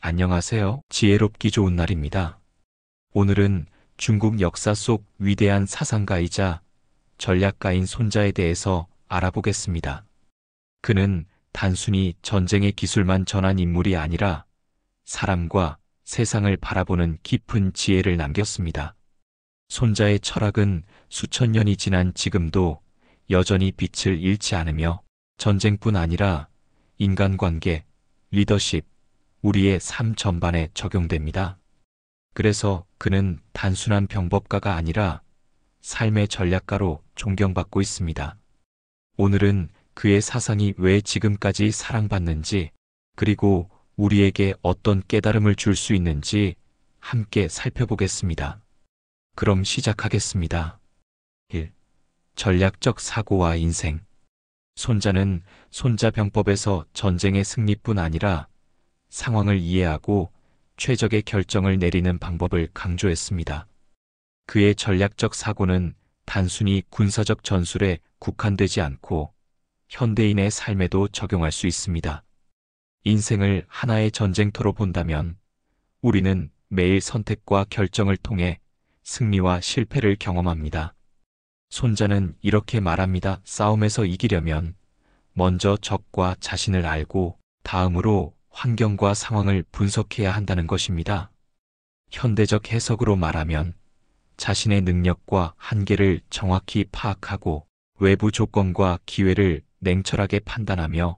안녕하세요. 지혜롭기 좋은 날입니다. 오늘은 중국 역사 속 위대한 사상가이자 전략가인 손자에 대해서 알아보겠습니다. 그는 단순히 전쟁의 기술만 전한 인물이 아니라 사람과 세상을 바라보는 깊은 지혜를 남겼습니다. 손자의 철학은 수천 년이 지난 지금도 여전히 빛을 잃지 않으며 전쟁뿐 아니라 인간관계, 리더십, 우리의 삶 전반에 적용됩니다. 그래서 그는 단순한 병법가가 아니라 삶의 전략가로 존경받고 있습니다. 오늘은 그의 사상이 왜 지금까지 사랑받는지, 그리고 우리에게 어떤 깨달음을 줄 수 있는지 함께 살펴보겠습니다. 그럼 시작하겠습니다. 1. 전략적 사고와 인생. 손자는 손자병법에서 전쟁의 승리뿐 아니라 상황을 이해하고 최적의 결정을 내리는 방법을 강조했습니다. 그의 전략적 사고는 단순히 군사적 전술에 국한되지 않고 현대인의 삶에도 적용할 수 있습니다. 인생을 하나의 전쟁터로 본다면 우리는 매일 선택과 결정을 통해 승리와 실패를 경험합니다. 손자는 이렇게 말합니다. 싸움에서 이기려면 먼저 적과 자신을 알고 다음으로 환경과 상황을 분석해야 한다는 것입니다. 현대적 해석으로 말하면 자신의 능력과 한계를 정확히 파악하고 외부 조건과 기회를 냉철하게 판단하며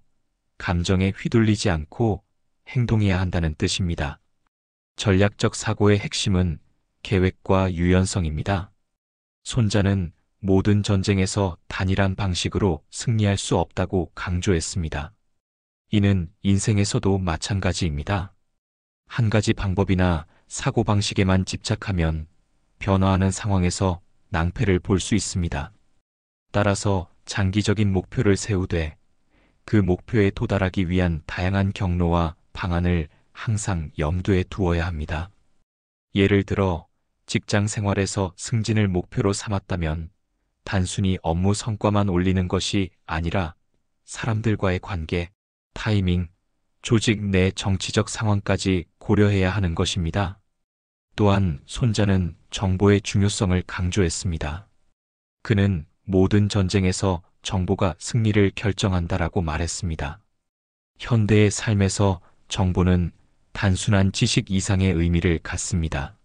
감정에 휘둘리지 않고 행동해야 한다는 뜻입니다. 전략적 사고의 핵심은 계획과 유연성입니다. 손자는 모든 전쟁에서 단일한 방식으로 승리할 수 없다고 강조했습니다. 이는 인생에서도 마찬가지입니다. 한 가지 방법이나 사고방식에만 집착하면 변화하는 상황에서 낭패를 볼 수 있습니다. 따라서 장기적인 목표를 세우되 그 목표에 도달하기 위한 다양한 경로와 방안을 항상 염두에 두어야 합니다. 예를 들어 직장 생활에서 승진을 목표로 삼았다면 단순히 업무 성과만 올리는 것이 아니라 사람들과의 관계, 타이밍, 조직 내 정치적 상황까지 고려해야 하는 것입니다. 또한 손자는 정보의 중요성을 강조했습니다. 그는 모든 전쟁에서 정보가 승리를 결정한다라고 말했습니다. 현대의 삶에서 정보는 단순한 지식 이상의 의미를 갖습니다.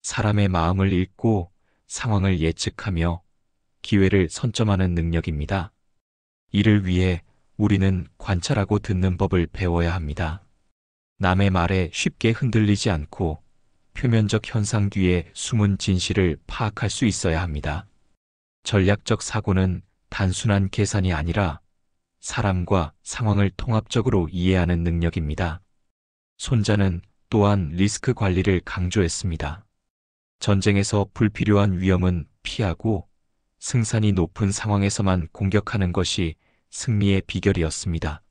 사람의 마음을 읽고 상황을 예측하며 기회를 선점하는 능력입니다. 이를 위해 우리는 관찰하고 듣는 법을 배워야 합니다. 남의 말에 쉽게 흔들리지 않고 표면적 현상 뒤에 숨은 진실을 파악할 수 있어야 합니다. 전략적 사고는 단순한 계산이 아니라 사람과 상황을 통합적으로 이해하는 능력입니다. 손자는 또한 리스크 관리를 강조했습니다. 전쟁에서 불필요한 위험은 피하고 승산이 높은 상황에서만 공격하는 것이 승리의 비결이었습니다.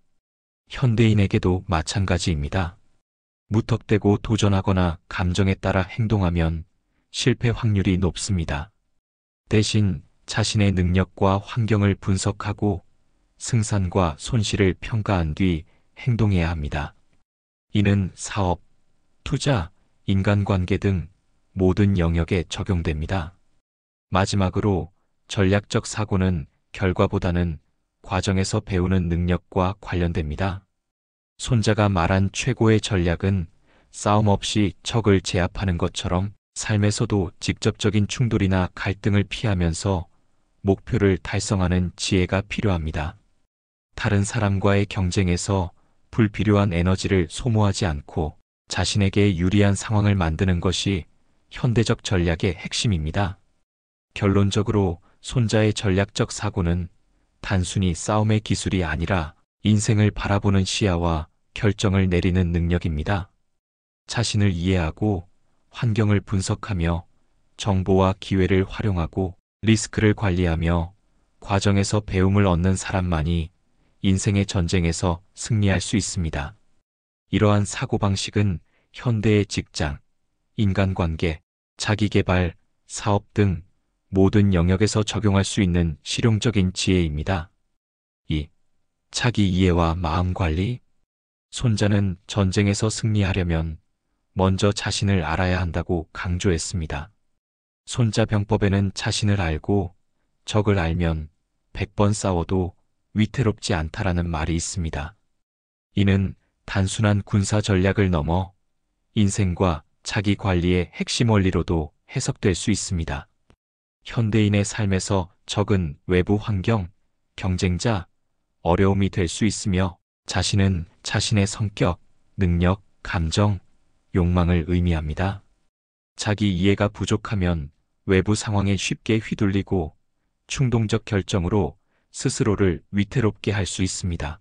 현대인에게도 마찬가지입니다. 무턱대고 도전하거나 감정에 따라 행동하면 실패 확률이 높습니다. 대신 자신의 능력과 환경을 분석하고 승산과 손실을 평가한 뒤 행동해야 합니다. 이는 사업, 투자, 인간관계 등 모든 영역에 적용됩니다. 마지막으로 전략적 사고는 결과보다는 과정에서 배우는 능력과 관련됩니다. 손자가 말한 최고의 전략은 싸움 없이 적을 제압하는 것처럼 삶에서도 직접적인 충돌이나 갈등을 피하면서 목표를 달성하는 지혜가 필요합니다. 다른 사람과의 경쟁에서 불필요한 에너지를 소모하지 않고 자신에게 유리한 상황을 만드는 것이 현대적 전략의 핵심입니다. 결론적으로 손자의 전략적 사고는 단순히 싸움의 기술이 아니라 인생을 바라보는 시야와 결정을 내리는 능력입니다. 자신을 이해하고 환경을 분석하며 정보와 기회를 활용하고 리스크를 관리하며 과정에서 배움을 얻는 사람만이 인생의 전쟁에서 승리할 수 있습니다. 이러한 사고방식은 현대의 직장, 인간관계, 자기개발, 사업 등 모든 영역에서 적용할 수 있는 실용적인 지혜입니다. 2. 차기 이해와 마음관리. 손자는 전쟁에서 승리하려면 먼저 자신을 알아야 한다고 강조했습니다. 손자병법에는 자신을 알고 적을 알면 100번 싸워도 위태롭지 않다라는 말이 있습니다. 이는 단순한 군사 전략을 넘어 인생과 자기 관리의 핵심 원리로도 해석될 수 있습니다. 현대인의 삶에서 적은 외부 환경, 경쟁자, 어려움이 될 수 있으며 자신은 자신의 성격, 능력, 감정, 욕망을 의미합니다. 자기 이해가 부족하면 외부 상황에 쉽게 휘둘리고 충동적 결정으로 스스로를 위태롭게 할 수 있습니다.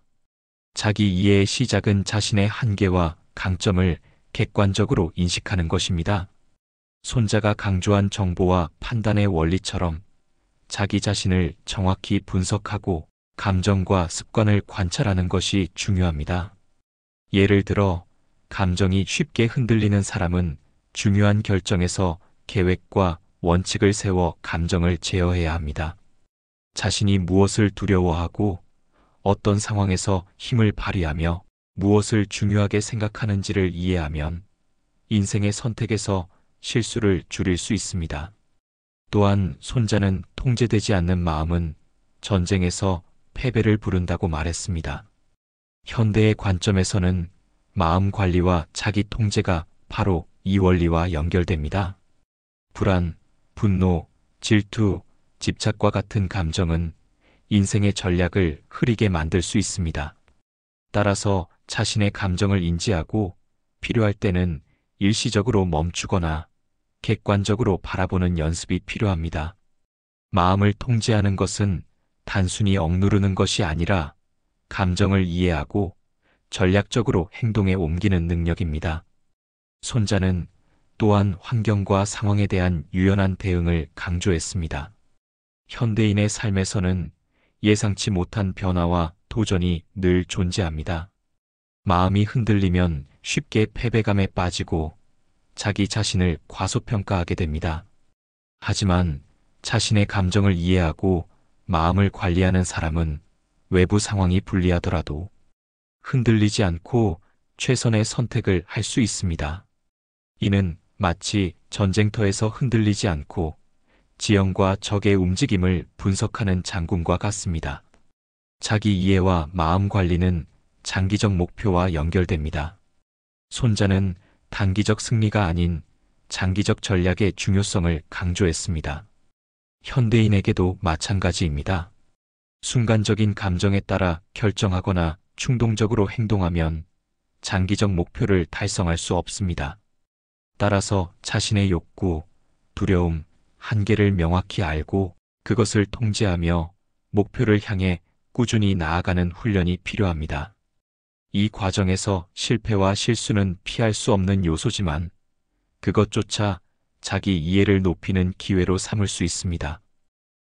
자기 이해의 시작은 자신의 한계와 강점을 객관적으로 인식하는 것입니다. 손자가 강조한 정보와 판단의 원리처럼 자기 자신을 정확히 분석하고 감정과 습관을 관찰하는 것이 중요합니다. 예를 들어, 감정이 쉽게 흔들리는 사람은 중요한 결정에서 계획과 원칙을 세워 감정을 제어해야 합니다. 자신이 무엇을 두려워하고 어떤 상황에서 힘을 발휘하며 무엇을 중요하게 생각하는지를 이해하면 인생의 선택에서 실수를 줄일 수 있습니다. 또한 손자는 통제되지 않는 마음은 전쟁에서 패배를 부른다고 말했습니다. 현대의 관점에서는 마음 관리와 자기 통제가 바로 이 원리와 연결됩니다. 불안, 분노, 질투, 집착과 같은 감정은 인생의 전략을 흐리게 만들 수 있습니다. 따라서 자신의 감정을 인지하고 필요할 때는 일시적으로 멈추거나 객관적으로 바라보는 연습이 필요합니다. 마음을 통제하는 것은 단순히 억누르는 것이 아니라 감정을 이해하고 전략적으로 행동에 옮기는 능력입니다. 손자는 또한 환경과 상황에 대한 유연한 대응을 강조했습니다. 현대인의 삶에서는 예상치 못한 변화와 도전이 늘 존재합니다. 마음이 흔들리면 쉽게 패배감에 빠지고 자기 자신을 과소평가하게 됩니다. 하지만 자신의 감정을 이해하고 마음을 관리하는 사람은 외부 상황이 불리하더라도 흔들리지 않고 최선의 선택을 할 수 있습니다. 이는 마치 전쟁터에서 흔들리지 않고 지형과 적의 움직임을 분석하는 장군과 같습니다. 자기 이해와 마음 관리는 장기적 목표와 연결됩니다. 손자는 단기적 승리가 아닌 장기적 전략의 중요성을 강조했습니다. 현대인에게도 마찬가지입니다. 순간적인 감정에 따라 결정하거나 충동적으로 행동하면 장기적 목표를 달성할 수 없습니다. 따라서 자신의 욕구, 두려움, 한계를 명확히 알고 그것을 통제하며 목표를 향해 꾸준히 나아가는 훈련이 필요합니다. 이 과정에서 실패와 실수는 피할 수 없는 요소지만 그것조차 자기 이해를 높이는 기회로 삼을 수 있습니다.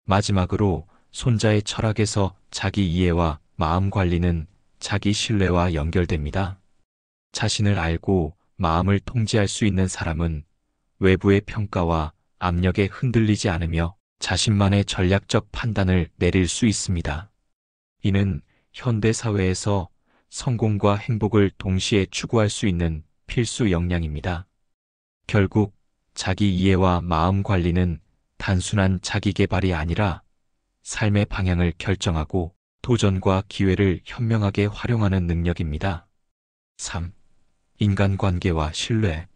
마지막으로 손자의 철학에서 자기 이해와 마음 관리는 자기 신뢰와 연결됩니다. 자신을 알고 마음을 통제할 수 있는 사람은 외부의 평가와 압력에 흔들리지 않으며 자신만의 전략적 판단을 내릴 수 있습니다. 이는 현대 사회에서 성공과 행복을 동시에 추구할 수 있는 필수 역량입니다. 결국 자기 이해와 마음 관리는 단순한 자기 개발이 아니라 삶의 방향을 결정하고 도전과 기회를 현명하게 활용하는 능력입니다. 3. 인간관계와 신뢰.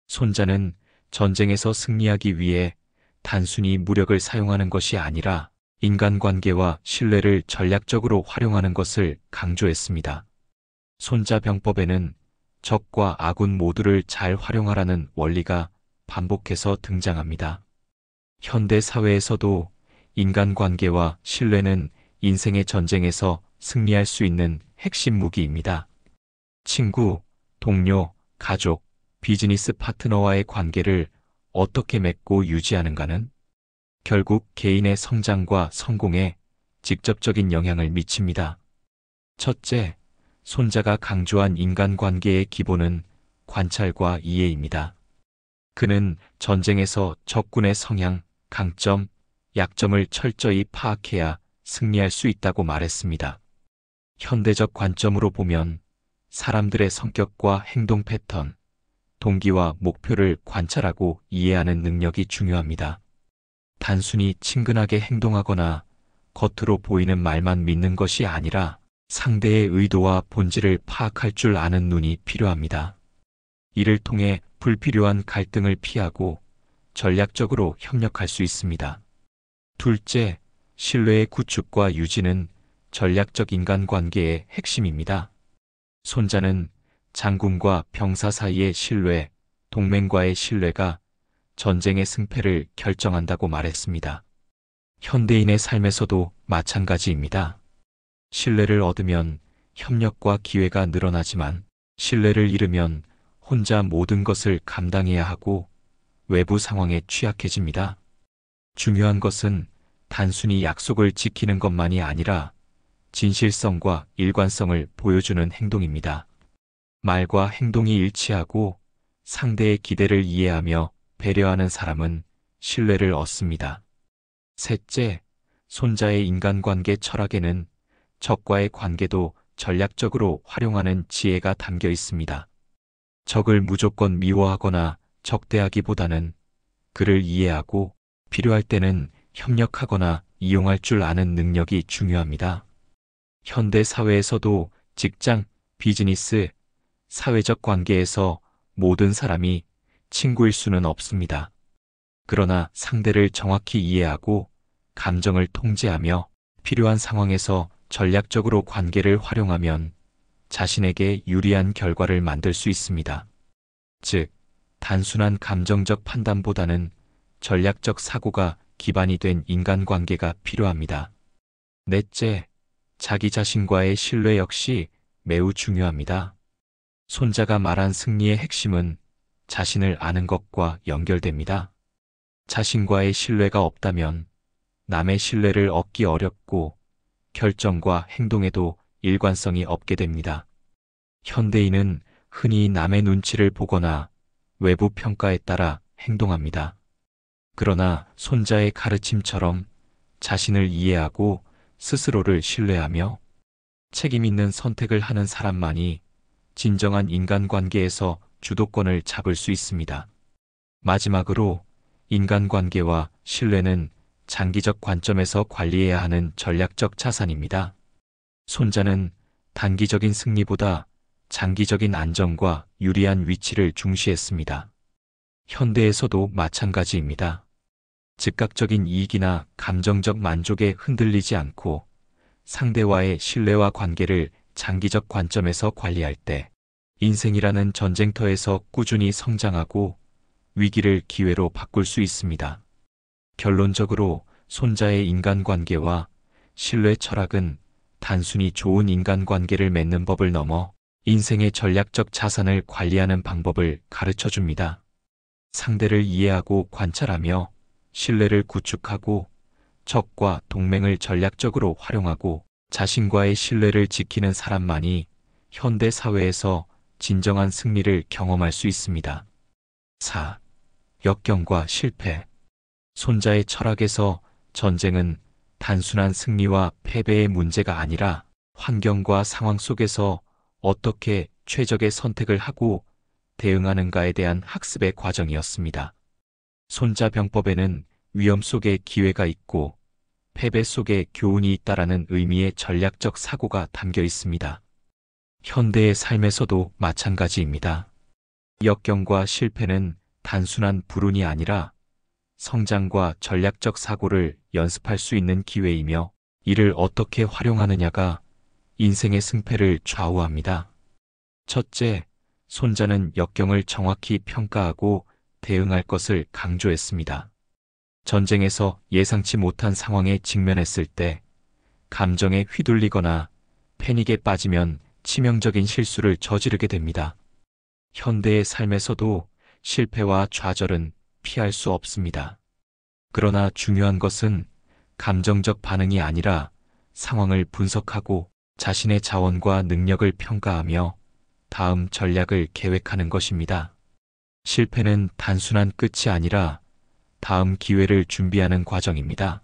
손자는 전쟁에서 승리하기 위해 단순히 무력을 사용하는 것이 아니라 인간관계와 신뢰를 전략적으로 활용하는 것을 강조했습니다. 손자병법에는 적과 아군 모두를 잘 활용하라는 원리가 반복해서 등장합니다. 현대 사회에서도 인간관계와 신뢰는 인생의 전쟁에서 승리할 수 있는 핵심 무기입니다. 친구, 동료, 가족, 비즈니스 파트너와의 관계를 어떻게 맺고 유지하는가는 결국 개인의 성장과 성공에 직접적인 영향을 미칩니다. 첫째, 손자가 강조한 인간관계의 기본은 관찰과 이해입니다. 그는 전쟁에서 적군의 성향, 강점, 약점을 철저히 파악해야 승리할 수 있다고 말했습니다. 현대적 관점으로 보면 사람들의 성격과 행동 패턴, 동기와 목표를 관찰하고 이해하는 능력이 중요합니다. 단순히 친근하게 행동하거나 겉으로 보이는 말만 믿는 것이 아니라 상대의 의도와 본질을 파악할 줄 아는 눈이 필요합니다. 이를 통해 불필요한 갈등을 피하고 전략적으로 협력할 수 있습니다. 둘째, 신뢰의 구축과 유지는 전략적 인간관계의 핵심입니다. 손자는 장군과 병사 사이의 신뢰, 동맹과의 신뢰가 전쟁의 승패를 결정한다고 말했습니다. 현대인의 삶에서도 마찬가지입니다. 신뢰를 얻으면 협력과 기회가 늘어나지만 신뢰를 잃으면 혼자 모든 것을 감당해야 하고 외부 상황에 취약해집니다. 중요한 것은 단순히 약속을 지키는 것만이 아니라 진실성과 일관성을 보여주는 행동입니다. 말과 행동이 일치하고 상대의 기대를 이해하며 배려하는 사람은 신뢰를 얻습니다. 셋째, 손자의 인간관계 철학에는 적과의 관계도 전략적으로 활용하는 지혜가 담겨 있습니다. 적을 무조건 미워하거나 적대하기보다는 그를 이해하고 필요할 때는 협력하거나 이용할 줄 아는 능력이 중요합니다. 현대 사회에서도 직장, 비즈니스, 사회적 관계에서 모든 사람이 친구일 수는 없습니다. 그러나 상대를 정확히 이해하고 감정을 통제하며 필요한 상황에서 전략적으로 관계를 활용하면 자신에게 유리한 결과를 만들 수 있습니다. 즉, 단순한 감정적 판단보다는 전략적 사고가 기반이 된 인간관계가 필요합니다. 넷째, 자기 자신과의 신뢰 역시 매우 중요합니다. 손자가 말한 승리의 핵심은 자신을 아는 것과 연결됩니다. 자신과의 신뢰가 없다면 남의 신뢰를 얻기 어렵고 결정과 행동에도 일관성이 없게 됩니다. 현대인은 흔히 남의 눈치를 보거나 외부 평가에 따라 행동합니다. 그러나 손자의 가르침처럼 자신을 이해하고 스스로를 신뢰하며 책임 있는 선택을 하는 사람만이 진정한 인간관계에서 주도권을 잡을 수 있습니다. 마지막으로 인간관계와 신뢰는 장기적 관점에서 관리해야 하는 전략적 자산입니다. 손자는 단기적인 승리보다 장기적인 안정과 유리한 위치를 중시했습니다. 현대에서도 마찬가지입니다. 즉각적인 이익이나 감정적 만족에 흔들리지 않고 상대와의 신뢰와 관계를 장기적 관점에서 관리할 때 인생이라는 전쟁터에서 꾸준히 성장하고 위기를 기회로 바꿀 수 있습니다. 결론적으로 손자의 인간관계와 신뢰 철학은 단순히 좋은 인간관계를 맺는 법을 넘어 인생의 전략적 자산을 관리하는 방법을 가르쳐 줍니다. 상대를 이해하고 관찰하며 신뢰를 구축하고 적과 동맹을 전략적으로 활용하고 자신과의 신뢰를 지키는 사람만이 현대 사회에서 진정한 승리를 경험할 수 있습니다. 4. 역경과 실패. 손자의 철학에서 전쟁은 단순한 승리와 패배의 문제가 아니라 환경과 상황 속에서 어떻게 최적의 선택을 하고 대응하는가에 대한 학습의 과정이었습니다. 손자병법에는 위험 속에 기회가 있고 패배 속에 교훈이 있다라는 의미의 전략적 사고가 담겨 있습니다. 현대의 삶에서도 마찬가지입니다. 역경과 실패는 단순한 불운이 아니라 성장과 전략적 사고를 연습할 수 있는 기회이며 이를 어떻게 활용하느냐가 인생의 승패를 좌우합니다. 첫째, 손자는 역경을 정확히 평가하고 대응할 것을 강조했습니다. 전쟁에서 예상치 못한 상황에 직면했을 때 감정에 휘둘리거나 패닉에 빠지면 치명적인 실수를 저지르게 됩니다. 현대의 삶에서도 실패와 좌절은 피할 수 없습니다. 그러나 중요한 것은 감정적 반응이 아니라 상황을 분석하고 자신의 자원과 능력을 평가하며 다음 전략을 계획하는 것입니다. 실패는 단순한 끝이 아니라 다음 기회를 준비하는 과정입니다.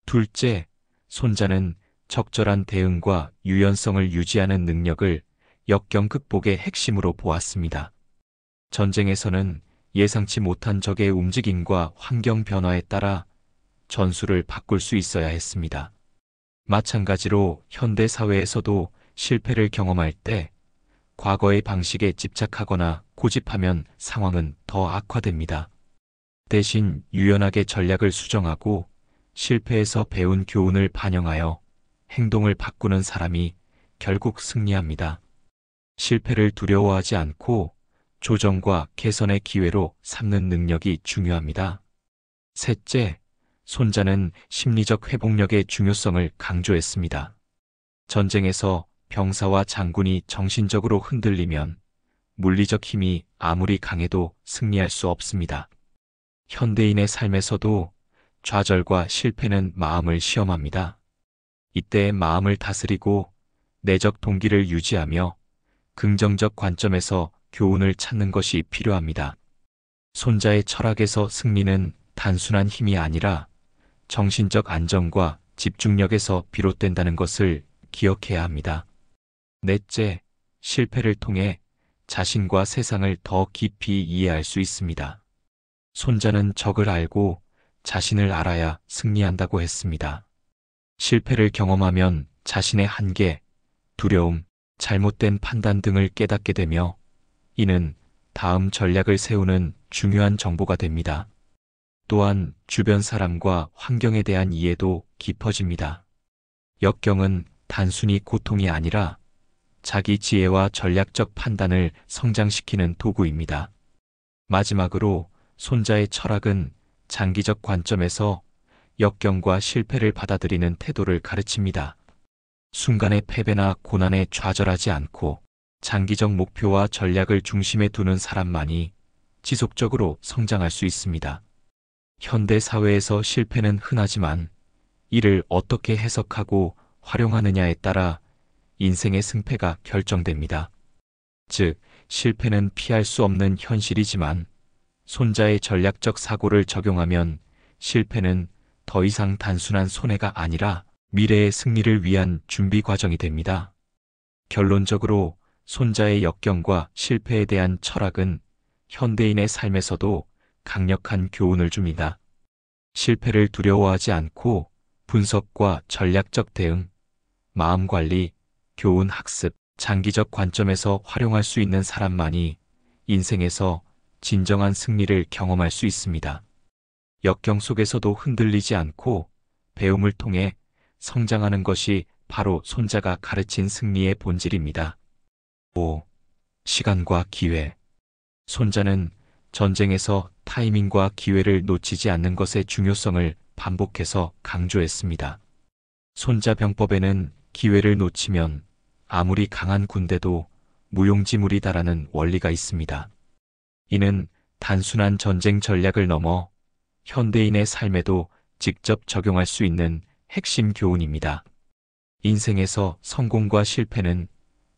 둘째, 손자는 적절한 대응과 유연성을 유지하는 능력을 역경 극복의 핵심으로 보았습니다. 전쟁에서는 예상치 못한 적의 움직임과 환경 변화에 따라 전술을 바꿀 수 있어야 했습니다. 마찬가지로 현대 사회에서도 실패를 경험할 때 과거의 방식에 집착하거나 고집하면 상황은 더 악화됩니다. 대신 유연하게 전략을 수정하고 실패에서 배운 교훈을 반영하여 행동을 바꾸는 사람이 결국 승리합니다. 실패를 두려워하지 않고 조정과 개선의 기회로 삼는 능력이 중요합니다. 셋째, 손자는 심리적 회복력의 중요성을 강조했습니다. 전쟁에서 병사와 장군이 정신적으로 흔들리면 물리적 힘이 아무리 강해도 승리할 수 없습니다. 현대인의 삶에서도 좌절과 실패는 마음을 시험합니다. 이때 마음을 다스리고 내적 동기를 유지하며 긍정적 관점에서 교훈을 찾는 것이 필요합니다. 손자의 철학에서 승리는 단순한 힘이 아니라 정신적 안정과 집중력에서 비롯된다는 것을 기억해야 합니다. 넷째, 실패를 통해 자신과 세상을 더 깊이 이해할 수 있습니다. 손자는 적을 알고 자신을 알아야 승리한다고 했습니다. 실패를 경험하면 자신의 한계, 두려움, 잘못된 판단 등을 깨닫게 되며 이는 다음 전략을 세우는 중요한 정보가 됩니다. 또한 주변 사람과 환경에 대한 이해도 깊어집니다. 역경은 단순히 고통이 아니라 자기 지혜와 전략적 판단을 성장시키는 도구입니다. 마지막으로 손자의 철학은 장기적 관점에서 역경과 실패를 받아들이는 태도를 가르칩니다. 순간의 패배나 고난에 좌절하지 않고 장기적 목표와 전략을 중심에 두는 사람만이 지속적으로 성장할 수 있습니다. 현대 사회에서 실패는 흔하지만 이를 어떻게 해석하고 활용하느냐에 따라 인생의 승패가 결정됩니다. 즉, 실패는 피할 수 없는 현실이지만 손자의 전략적 사고를 적용하면 실패는 더 이상 단순한 손해가 아니라 미래의 승리를 위한 준비 과정이 됩니다. 결론적으로 손자의 역경과 실패에 대한 철학은 현대인의 삶에서도 강력한 교훈을 줍니다. 실패를 두려워하지 않고 분석과 전략적 대응, 마음 관리, 교훈 학습, 장기적 관점에서 활용할 수 있는 사람만이 인생에서 진정한 승리를 경험할 수 있습니다. 역경 속에서도 흔들리지 않고 배움을 통해 성장하는 것이 바로 손자가 가르친 승리의 본질입니다. 5. 시간과 기회. 손자는 전쟁에서 타이밍과 기회를 놓치지 않는 것의 중요성을 반복해서 강조했습니다. 손자 병법에는 기회를 놓치면 아무리 강한 군대도 무용지물이다라는 원리가 있습니다. 이는 단순한 전쟁 전략을 넘어 현대인의 삶에도 직접 적용할 수 있는 핵심 교훈입니다. 인생에서 성공과 실패는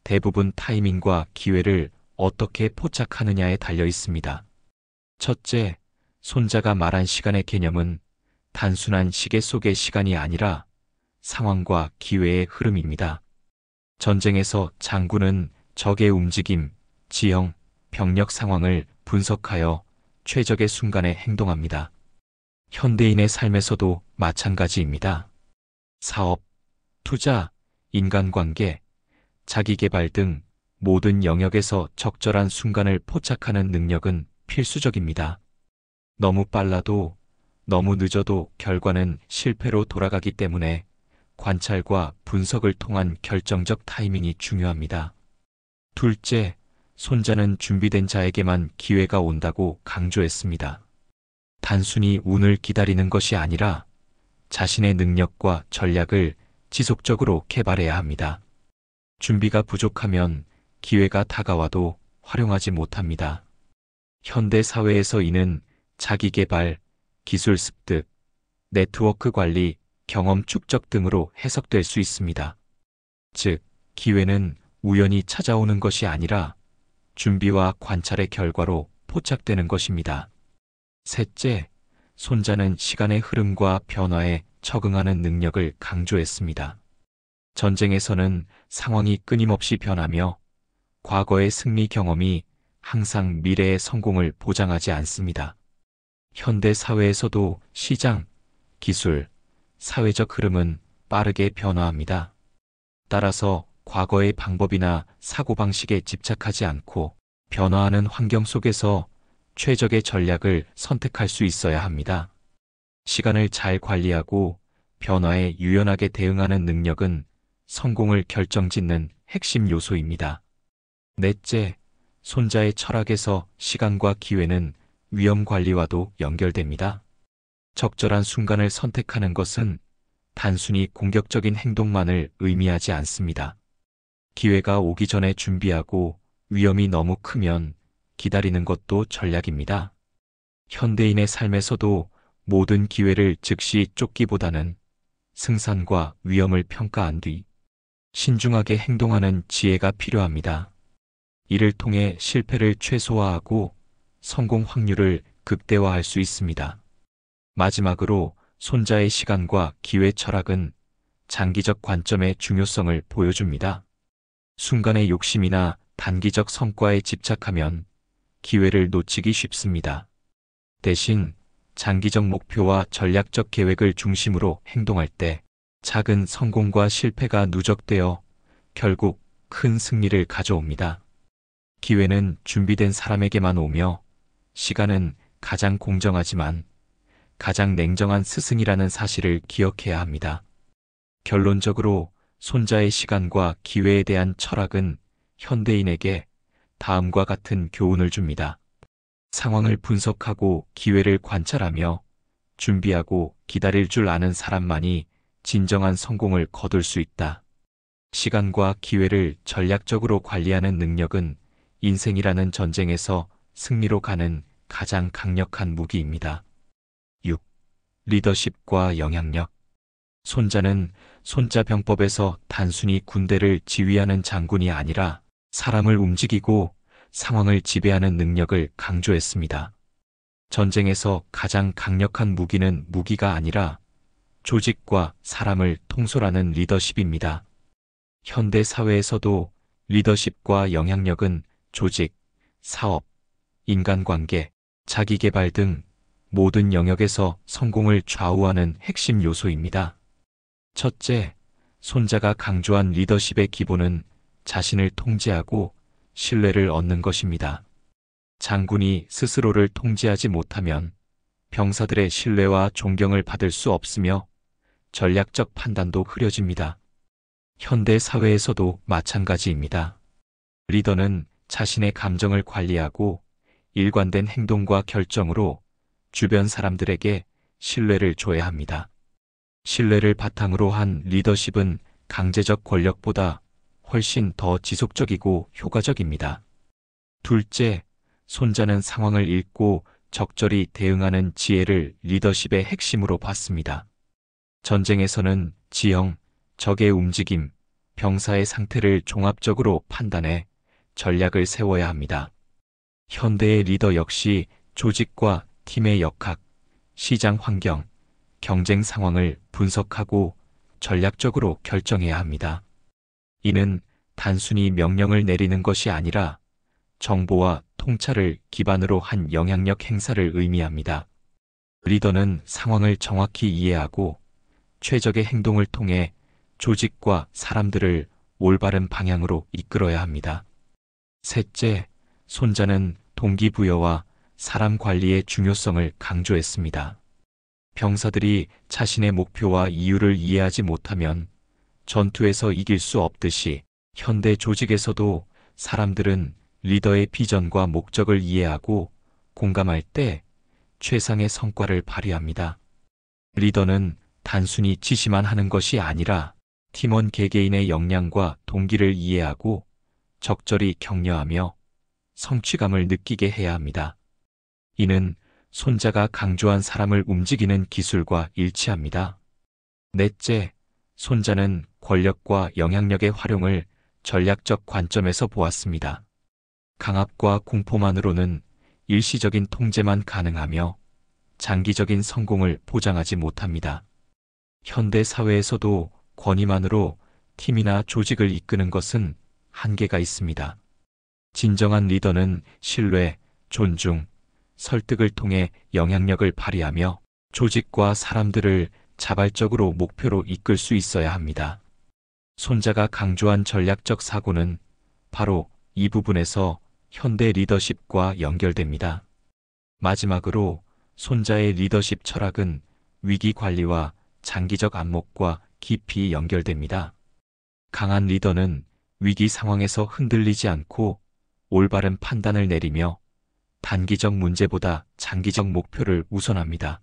대부분 타이밍과 기회를 어떻게 포착하느냐에 달려 있습니다. 첫째, 손자가 말한 시간의 개념은 단순한 시계 속의 시간이 아니라 상황과 기회의 흐름입니다. 전쟁에서 장군은 적의 움직임, 지형, 병력 상황을 분석하여 최적의 순간에 행동합니다. 현대인의 삶에서도 마찬가지입니다. 사업, 투자, 인간관계, 자기개발 등 모든 영역에서 적절한 순간을 포착하는 능력은 필수적입니다. 너무 빨라도 너무 늦어도 결과는 실패로 돌아가기 때문에 관찰과 분석을 통한 결정적 타이밍이 중요합니다. 둘째, 손자는 준비된 자에게만 기회가 온다고 강조했습니다. 단순히 운을 기다리는 것이 아니라 자신의 능력과 전략을 지속적으로 개발해야 합니다. 준비가 부족하면 기회가 다가와도 활용하지 못합니다. 현대 사회에서 이는 자기개발, 기술 습득, 네트워크 관리, 경험 축적 등으로 해석될 수 있습니다. 즉, 기회는 우연히 찾아오는 것이 아니라 준비와 관찰의 결과로 포착되는 것입니다. 셋째, 손자는 시간의 흐름과 변화에 적응하는 능력을 강조했습니다. 전쟁에서는 상황이 끊임없이 변하며 과거의 승리 경험이 항상 미래의 성공을 보장하지 않습니다. 현대 사회에서도 시장, 기술, 사회적 흐름은 빠르게 변화합니다. 따라서 과거의 방법이나 사고방식에 집착하지 않고 변화하는 환경 속에서 최적의 전략을 선택할 수 있어야 합니다. 시간을 잘 관리하고 변화에 유연하게 대응하는 능력은 성공을 결정짓는 핵심 요소입니다. 넷째, 손자의 철학에서 시간과 기회는 위험 관리와도 연결됩니다. 적절한 순간을 선택하는 것은 단순히 공격적인 행동만을 의미하지 않습니다. 기회가 오기 전에 준비하고 위험이 너무 크면 기다리는 것도 전략입니다. 현대인의 삶에서도 모든 기회를 즉시 쫓기보다는 승산과 위험을 평가한 뒤 신중하게 행동하는 지혜가 필요합니다. 이를 통해 실패를 최소화하고 성공 확률을 극대화할 수 있습니다. 마지막으로 손자의 시간과 기회 철학은 장기적 관점의 중요성을 보여줍니다. 순간의 욕심이나 단기적 성과에 집착하면 기회를 놓치기 쉽습니다. 대신 장기적 목표와 전략적 계획을 중심으로 행동할 때 작은 성공과 실패가 누적되어 결국 큰 승리를 가져옵니다. 기회는 준비된 사람에게만 오며 시간은 가장 공정하지만 가장 냉정한 스승이라는 사실을 기억해야 합니다. 결론적으로 손자의 시간과 기회에 대한 철학은 현대인에게 다음과 같은 교훈을 줍니다. 상황을 분석하고 기회를 관찰하며 준비하고 기다릴 줄 아는 사람만이 진정한 성공을 거둘 수 있다. 시간과 기회를 전략적으로 관리하는 능력은 인생이라는 전쟁에서 승리로 가는 가장 강력한 무기입니다. 6. 리더십과 영향력. 손자는 손자병법에서 단순히 군대를 지휘하는 장군이 아니라 사람을 움직이고 상황을 지배하는 능력을 강조했습니다. 전쟁에서 가장 강력한 무기는 무기가 아니라 조직과 사람을 통솔하는 리더십입니다. 현대 사회에서도 리더십과 영향력은 조직, 사업, 인간관계, 자기개발 등 모든 영역에서 성공을 좌우하는 핵심 요소입니다. 첫째, 손자가 강조한 리더십의 기본은 자신을 통제하고 신뢰를 얻는 것입니다. 장군이 스스로를 통제하지 못하면 병사들의 신뢰와 존경을 받을 수 없으며 전략적 판단도 흐려집니다. 현대 사회에서도 마찬가지입니다. 리더는 자신의 감정을 관리하고 일관된 행동과 결정으로 주변 사람들에게 신뢰를 줘야 합니다. 신뢰를 바탕으로 한 리더십은 강제적 권력보다 훨씬 더 지속적이고 효과적입니다. 둘째, 손자는 상황을 읽고 적절히 대응하는 지혜를 리더십의 핵심으로 봤습니다. 전쟁에서는 지형, 적의 움직임, 병사의 상태를 종합적으로 판단해 전략을 세워야 합니다. 현대의 리더 역시 조직과 팀의 역학, 시장 환경, 경쟁 상황을 분석하고 전략적으로 결정해야 합니다. 이는 단순히 명령을 내리는 것이 아니라 정보와 통찰을 기반으로 한 영향력 행사를 의미합니다. 리더는 상황을 정확히 이해하고 최적의 행동을 통해 조직과 사람들을 올바른 방향으로 이끌어야 합니다. 셋째, 손자는 동기부여와 사람 관리의 중요성을 강조했습니다. 병사들이 자신의 목표와 이유를 이해하지 못하면 전투에서 이길 수 없듯이 현대 조직에서도 사람들은 리더의 비전과 목적을 이해하고 공감할 때 최상의 성과를 발휘합니다. 리더는 단순히 지시만 하는 것이 아니라 팀원 개개인의 역량과 동기를 이해하고 적절히 격려하며 성취감을 느끼게 해야 합니다. 이는 손자가 강조한 사람을 움직이는 기술과 일치합니다. 넷째, 손자는 권력과 영향력의 활용을 전략적 관점에서 보았습니다. 강압과 공포만으로는 일시적인 통제만 가능하며 장기적인 성공을 보장하지 못합니다. 현대 사회에서도 권위만으로 팀이나 조직을 이끄는 것은 한계가 있습니다. 진정한 리더는 신뢰, 존중, 설득을 통해 영향력을 발휘하며 조직과 사람들을 자발적으로 목표로 이끌 수 있어야 합니다. 손자가 강조한 전략적 사고는 바로 이 부분에서 현대 리더십과 연결됩니다. 마지막으로 손자의 리더십 철학은 위기 관리와 장기적 안목과 깊이 연결됩니다. 강한 리더는 위기 상황에서 흔들리지 않고 올바른 판단을 내리며 단기적 문제보다 장기적 목표를 우선합니다.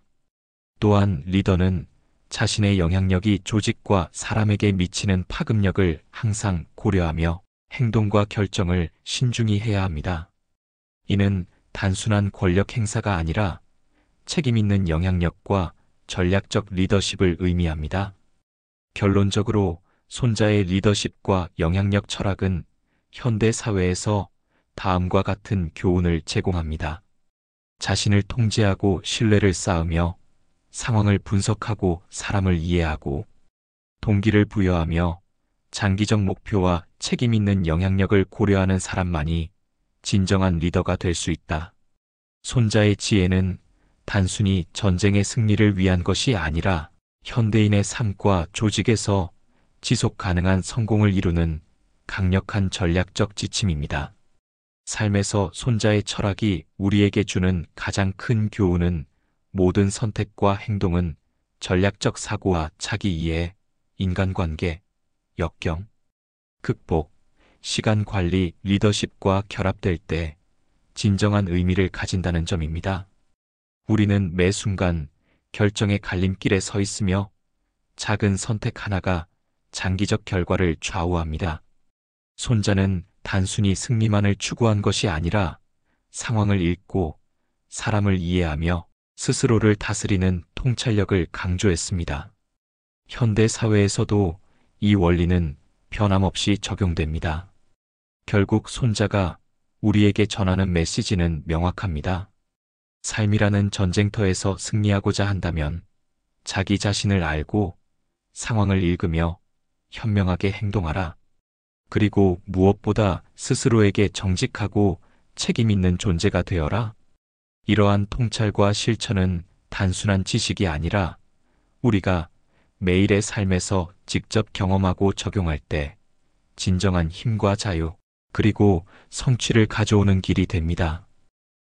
또한 리더는 자신의 영향력이 조직과 사람에게 미치는 파급력을 항상 고려하며 행동과 결정을 신중히 해야 합니다. 이는 단순한 권력 행사가 아니라 책임 있는 영향력과 전략적 리더십을 의미합니다. 결론적으로 손자의 리더십과 영향력 철학은 현대 사회에서 다음과 같은 교훈을 제공합니다. 자신을 통제하고 신뢰를 쌓으며 상황을 분석하고 사람을 이해하고 동기를 부여하며 장기적 목표와 책임 있는 영향력을 고려하는 사람만이 진정한 리더가 될 수 있다. 손자의 지혜는 단순히 전쟁의 승리를 위한 것이 아니라 현대인의 삶과 조직에서 지속 가능한 성공을 이루는 강력한 전략적 지침입니다. 삶에서 손자의 철학이 우리에게 주는 가장 큰 교훈은 모든 선택과 행동은 전략적 사고와 자기 이해, 인간관계, 역경, 극복, 시간 관리, 리더십과 결합될 때 진정한 의미를 가진다는 점입니다. 우리는 매 순간 결정의 갈림길에 서 있으며 작은 선택 하나가 장기적 결과를 좌우합니다. 손자는 단순히 승리만을 추구한 것이 아니라 상황을 읽고 사람을 이해하며 스스로를 다스리는 통찰력을 강조했습니다. 현대 사회에서도 이 원리는 변함없이 적용됩니다. 결국 손자가 우리에게 전하는 메시지는 명확합니다. 삶이라는 전쟁터에서 승리하고자 한다면 자기 자신을 알고 상황을 읽으며 현명하게 행동하라. 그리고 무엇보다 스스로에게 정직하고 책임 있는 존재가 되어라. 이러한 통찰과 실천은 단순한 지식이 아니라 우리가 매일의 삶에서 직접 경험하고 적용할 때 진정한 힘과 자유, 그리고 성취를 가져오는 길이 됩니다.